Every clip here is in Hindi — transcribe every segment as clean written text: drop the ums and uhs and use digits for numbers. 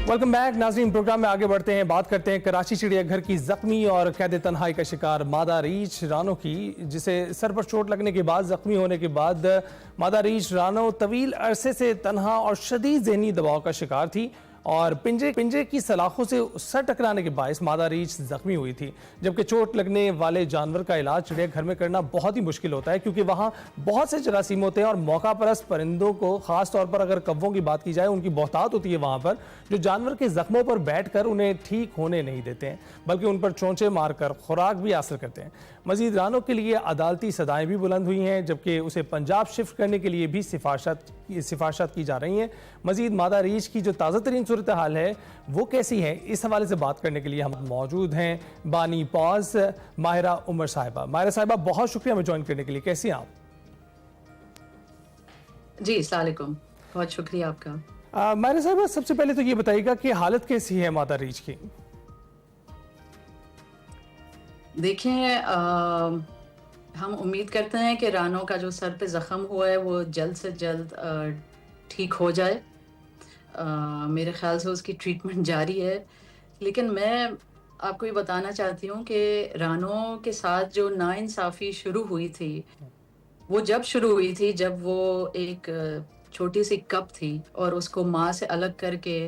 वेलकम बैक नाज़रीन। प्रोग्राम में आगे बढ़ते हैं, बात करते हैं कराची चिड़ियाघर की जख्मी और कैद तन्हाई का शिकार मादा रीछ रानो की, जिसे सर पर चोट लगने के बाद जख्मी होने के बाद मादा रीछ रानो तवील अरसे से तन्हा और शदीद ज़हनी दबाव का शिकार थी और पिंजरे की सलाखों से सर टकराने के बायस मादा रीछ जख्मी हुई थी। जबकि चोट लगने वाले जानवर का इलाज चिड़ियाघर में करना बहुत ही मुश्किल होता है, क्योंकि वहाँ बहुत से जरासीम होते हैं और मौका परस्त परिंदों को, खास तौर पर अगर कव्वों की बात की जाए, उनकी बहुतात होती है वहाँ पर, जो जानवर के जख्मों पर बैठकर उन्हें ठीक होने नहीं देते हैं, बल्कि उन पर चोंचे मारकर खुराक भी हासिल करते हैं। मजीद रानो के लिए अदालती सदाएं भी बुलंद हुई हैं, जबकि उसे पंजाब शिफ्ट करने के लिए भी सिफारिशात की जा रही हैं। मजीद मादा रीछ की जो ताज़ा तरीन सूरत हाल है वो कैसी है, इस हवाले से बात करने के लिए हम मौजूद हैं बानी पॉज माहिरा उमर साहिबा। माहिरा साहिबा, बहुत शुक्रिया हमें ज्वाइन करने के लिए। कैसी हैं आप? जी, अस्सलाम वालेकुम, बहुत शुक्रिया आपका। माहिरा साहिबा, सबसे पहले तो ये बताइएगा कि हालत कैसी है मादा रीछ की? देखिए, हम उम्मीद करते हैं कि रानो का जो सर पे ज़ख्म हुआ है वो जल्द से जल्द ठीक हो जाए। मेरे ख्याल से उसकी ट्रीटमेंट जारी है, लेकिन मैं आपको ये बताना चाहती हूँ कि रानो के साथ जो नाइंसाफ़ी शुरू हुई थी, वो जब शुरू हुई थी जब वो एक छोटी सी कप थी और उसको माँ से अलग करके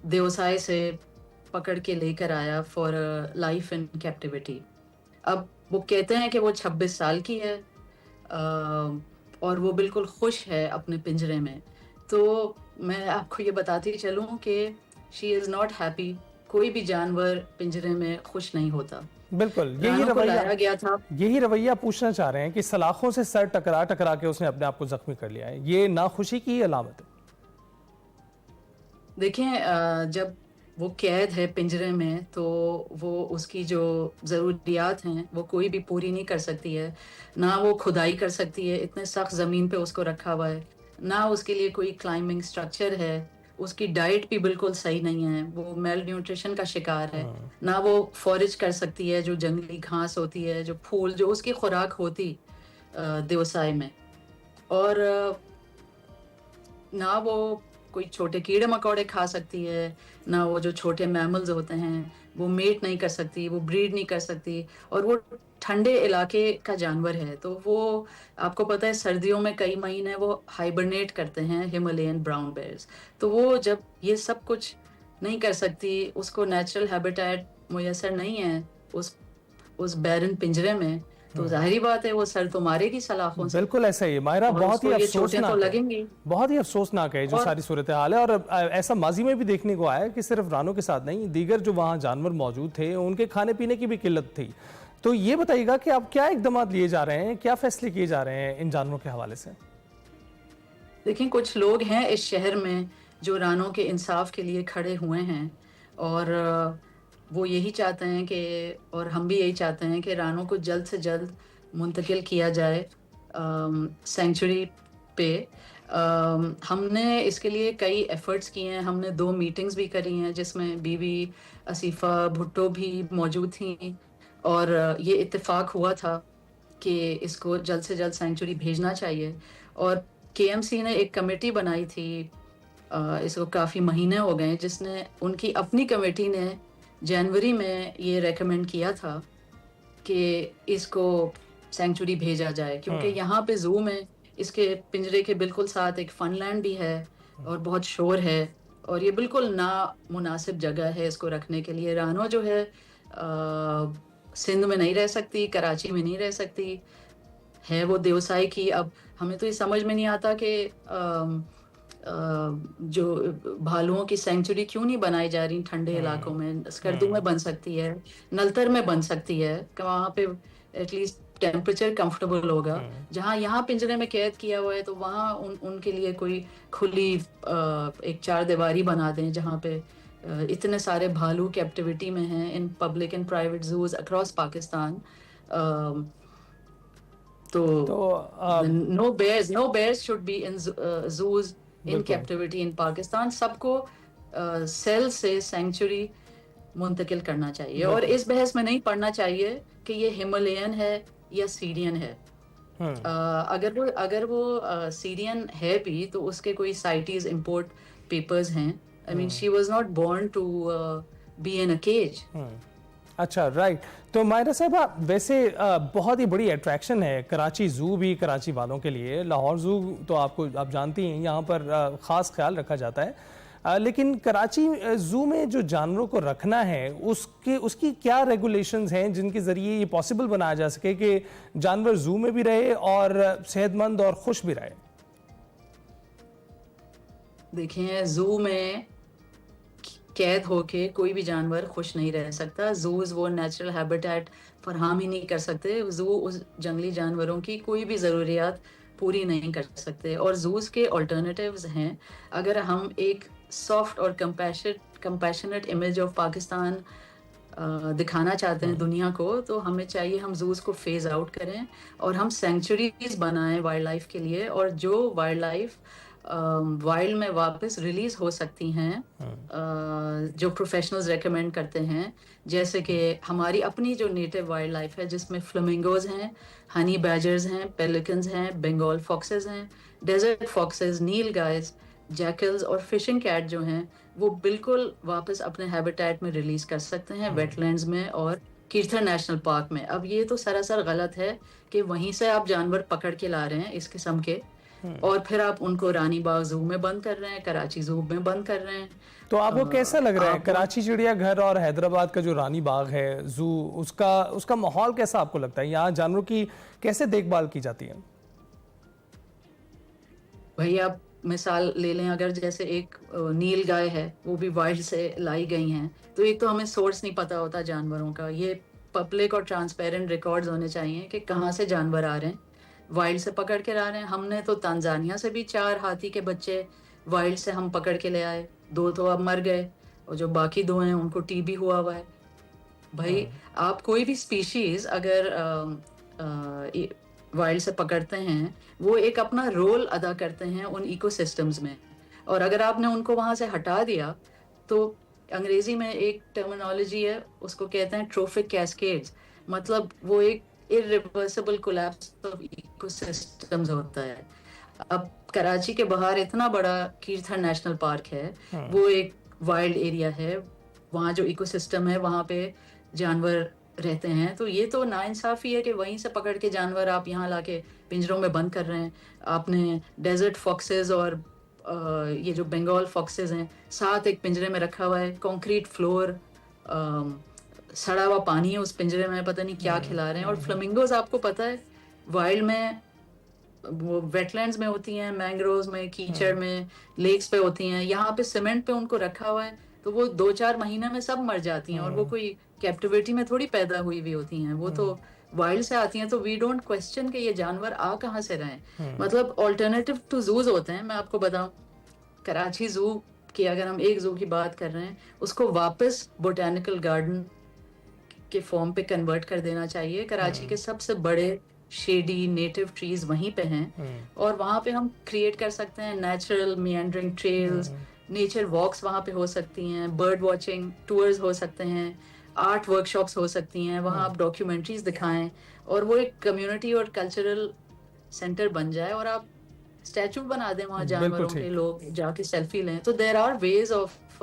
देवसाय से पकड़ के लेकर आया फॉर लाइफ इन कैप्टिविटी। अब वो कहते हैं कि वो 26 साल की है और वो बिल्कुल खुश है अपने पिंजरे में। तो मैं आपको ये बताती चलूं कि शी इज़ नॉट हैप्पी। कोई भी जानवर पिंजरे में खुश नहीं होता। बिल्कुल, यही रवैया पूछना चाह रहे हैं कि सलाखों से सर टकरा टकरा के उसने अपने आप को जख्मी कर लिया है, ये नाखुशी की अलामत है? देखें, जब वो कैद है पिंजरे में तो वो उसकी जो ज़रूरियात हैं वो कोई भी पूरी नहीं कर सकती है। ना वो खुदाई कर सकती है, इतने सख्त ज़मीन पे उसको रखा हुआ है, ना उसके लिए कोई क्लाइंबिंग स्ट्रक्चर है, उसकी डाइट भी बिल्कुल सही नहीं है, वो मेल न्यूट्रिशन का शिकार है। ना वो फॉरेज कर सकती है, जो जंगली घास होती है, जो फूल, जो उसकी खुराक होती देवसाय में। और ना वो कोई छोटे कीड़े मकोड़े खा सकती है, ना वो जो छोटे मैमल्स होते हैं वो मेट नहीं कर सकती, वो ब्रीड नहीं कर सकती, और वो ठंडे इलाके का जानवर है। तो वो, आपको पता है, सर्दियों में कई महीने वो हाइबरनेट करते हैं, हिमालयन ब्राउन बेयर्स। तो वो जब ये सब कुछ नहीं कर सकती, उसको नेचुरल हैबिटेट मुयसर नहीं है उस बैरन पिंजरे में, तो जाहिर बात है वो सर तो मारेगी सलाखों से। बिल्कुल ऐसा ही है माहिरा, बहुत ही अफसोसनाक है जो सारी सूरत हाल है। और ऐसा माजी में भी देखने को आया कि सिर्फ रानो के साथ नहीं, दीगर जो वहाँ जानवर मौजूद थे उनके खाने पीने की भी किल्लत थी। तो ये बताइएगा कि अब क्या इकदाम लिए जा रहे हैं, क्या फैसले किए जा रहे हैं इन जानवरों के हवाले से? देखिए, कुछ लोग हैं इस शहर में जो रानो के इंसाफ के लिए खड़े हुए हैं, और वो यही चाहते हैं कि, और हम भी यही चाहते हैं कि रानो को जल्द से जल्द मुंतकिल किया जाए सेंचुरी पे। हमने इसके लिए कई एफर्ट्स किए हैं, हमने 2 मीटिंग्स भी करी हैं जिसमें बीवी आसिफा भुट्टो भी मौजूद थी, और ये इत्तेफाक हुआ था कि इसको जल्द से जल्द सेंचुरी भेजना चाहिए। और केएमसी ने एक कमेटी बनाई थी, इसको काफ़ी महीने हो गए, जिसने, उनकी अपनी कमेटी ने जनवरी में ये रेकमेंड किया था कि इसको सेंचुरी भेजा जाए, क्योंकि यहाँ पे जू में इसके पिंजरे के बिल्कुल साथ एक फनलैंड भी है और बहुत शोर है, और ये बिल्कुल ना मुनासिब जगह है इसको रखने के लिए। रानो जो है सिंध में नहीं रह सकती, कराची में नहीं रह सकती, है वो देवसाई की। अब हमें तो ये समझ में नहीं आता कि जो भालुओं की सेंचुरी क्यों नहीं बनाई जा रही ठंडे इलाकों में। स्कर्दू में बन सकती है, नलतर में बन सकती है, वहाँ पे एटलीस्ट टेम्परेचर कंफर्टेबल होगा। जहाँ यहाँ पिंजरे में कैद किया हुआ है तो वहाँ उनके लिए कोई खुली एक 4 दीवारी बना दें, जहाँ पे इतने सारे भालू कैप्टिविटी में हैं in public and private zoos across Pakistan. No bears should be in zoos in captivity in Pakistan. सबको सेल से सेंचुरी मुंतकिल करना चाहिए, और इस बहस में नहीं पड़ना चाहिए कि ये हिमालयन है या सीरियन है। अगर वो सीरियन है भी तो उसके कोई साइटीज इंपोर्ट पेपर्स हैं I mean, she was not born to be in a cage. अच्छा, राइट। तो मायरा साहबा, वैसे बहुत ही बड़ी अट्रैक्शन है कराची ज़ू भी कराची वालों के लिए। लाहौर ज़ू तो आप जानती हैं, यहाँ पर ख़ास ख्याल रखा जाता है, लेकिन कराची ज़ू में जो जानवरों को रखना है उसकी क्या रेगुलेशंस हैं जिनके ज़रिए ये पॉसिबल बनाया जा सके कि जानवर ज़ू में भी रहे और सेहतमंद और खुश भी रहे? देखिए, ज़ू में कैद होके कोई भी जानवर खुश नहीं रह सकता। ज़ूज़ वो नेचुरल हैबिटेट फराहम ही नहीं कर सकते। ज़ू उस जंगली जानवरों की कोई भी ज़रूरियात पूरी नहीं कर सकते। और ज़ूज़ के अल्टरनेटिव्स हैं। अगर हम एक सॉफ्ट और कंपैशनेट इमेज ऑफ पाकिस्तान दिखाना चाहते हैं दुनिया को, तो हमें चाहिए हम ज़ूज़ को फेज़ आउट करें और हम सेंचुरीज बनाएं वाइल्ड लाइफ के लिए। और जो वाइल्ड लाइफ वाइल्ड में वापस रिलीज हो सकती हैं, जो प्रोफेशनल्स रेकमेंड करते हैं, जैसे कि हमारी अपनी जो नेटिव वाइल्ड लाइफ है जिसमें फ्लेमिंगोज हैं, हनी बैजर्स हैं, पेलिकन्स हैं, बंगाल फॉक्सेस हैं, डेजर्ट फॉक्सेस, नील गाइज, जैकल्स और फिशिंग कैट जो हैं वो बिल्कुल वापस अपने हैबिटेट में रिलीज कर सकते हैं वेटलैंड्स में और कीर्थर नेशनल पार्क में। अब ये तो सरासर गलत है कि वहीं से आप जानवर पकड़ के ला रहे हैं इस किस्म के और फिर आप उनको रानी बाग ज़ू में बंद कर रहे हैं, कराची ज़ू में बंद कर रहे हैं। तो आपको कैसा लग रहा है कराची चिड़ियाघर और हैदराबाद का जो रानी बाग है ज़ू, उसका माहौल कैसा आपको लगता है? यहाँ जानवरों की कैसे देखभाल की जाती है? भाई आप मिसाल ले लें, अगर जैसे एक नील गाय है, वो भी वाइल्ड से लाई गई हैं, तो एक तो हमें सोर्स नहीं पता होता जानवरों का। ये पब्लिक और ट्रांसपेरेंट रिकॉर्ड्स होने चाहिए कि कहाँ से जानवर आ रहे हैं, वाइल्ड से पकड़ के ला रहे हैं। हमने तो तंजानिया से भी 4 हाथी के बच्चे वाइल्ड से हम पकड़ के ले आए, 2 तो अब मर गए और जो बाकी 2 हैं उनको टीबी हुआ हुआ है। भाई आप कोई भी स्पीशीज अगर वाइल्ड से पकड़ते हैं, वो एक अपना रोल अदा करते हैं उन इकोसिस्टम्स में, और अगर आपने उनको वहां से हटा दिया तो अंग्रेजी में एक टर्मिनोलॉजी है, उसको कहते हैं ट्रोफिक कैस्केड्स। मतलब वो एक इरिवर्सिबल कोलैप्स ऑफ इकोसिस्टम्स होता है। अब कराची के बाहर इतना बड़ा कीर्थर नेशनल पार्क है, वो एक वाइल्ड एरिया है, वहाँ जो इकोसिस्टम है वहाँ पे जानवर रहते हैं। तो ये तो नाइंसाफी है कि वहीं से पकड़ के जानवर आप यहाँ लाके पिंजरों में बंद कर रहे हैं। आपने डेजर्ट फॉक्सेस और ये जो बंगाल फॉक्सेस हैं, 7 एक पिंजरे में रखा हुआ है, कंक्रीट फ्लोर, सड़ा हुआ पानी है उस पिंजरे में, पता नहीं क्या खिला रहे हैं। और फ्लेमिंगोज आपको पता है वाइल्ड में वो वेटलैंड्स में होती हैं, मैंग्रोव्स में, कीचड़ में, लेक्स पे होती हैं। यहाँ पे सीमेंट पे उनको रखा हुआ है तो वो 2-4 महीने में सब मर जाती हैं और वो कोई कैप्टिविटी में थोड़ी पैदा हुई भी होती हैं, वो तो वाइल्ड से आती हैं। तो वी डोंट क्वेश्चन कि ये जानवर आ कहाँ से रहे हैं। मतलब ऑल्टरनेटिव टू जूज होते हैं। मैं आपको बताऊं, कराची जू की अगर हम एक जू की बात कर रहे हैं, उसको वापस बोटेनिकल गार्डन के फॉर्म पे कन्वर्ट कर देना चाहिए। कराची के सबसे बड़े शेडी नेटिव ट्रीज वहीं पे हैं और वहाँ पे हम क्रिएट कर सकते हैं नेचुरल मिएंडरिंग ट्रेल्स, नेचर वॉक्स वहाँ पे हो सकती हैं, बर्ड वॉचिंग टूर्स हो सकते हैं, आर्ट वर्कशॉप्स हो सकती हैं, वहाँ आप डॉक्यूमेंट्रीज दिखाएं और वो एक कम्युनिटी और कल्चरल सेंटर बन जाए और आप स्टैचू बना दें वहाँ जानवरों के, लोग जाके सेल्फी लें। तो there are ways of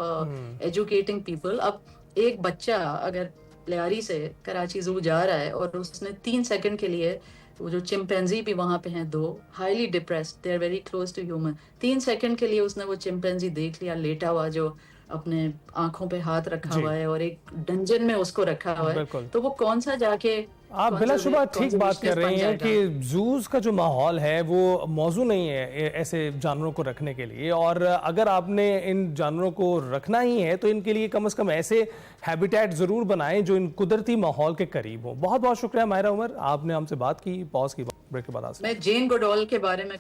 educating people. अब एक बच्चा अगर लियारी से कराची जू जा रहा है और उसने 3 सेकंड के लिए, वो जो चिंपैंजी भी वहां पे हैं 2 highly depressed, they are very close to human, 3 second के लिए उसने वो चिंपैंजी देख लिया लेटा हुआ जो अपने आंखों पे हाथ रखा हुआ है और एक डंजन में उसको रखा हुआ है, तो वो कौन सा जाके, आप बिलाशुबा ठीक बात कर रहे हैं कि जूज का जो माहौल है वो मौजू नहीं है ऐसे जानवरों को रखने के लिए। और अगर आपने इन जानवरों को रखना ही है तो इनके लिए कम से कम ऐसे हैबिटेट ज़रूर बनाएं जो इन कुदरती माहौल के करीब हो। बहुत बहुत शुक्रिया माहिरा उमर, आपने हमसे बात की। पॉज की ब्रेक के बाद मैं जेन गोडॉल के बारे में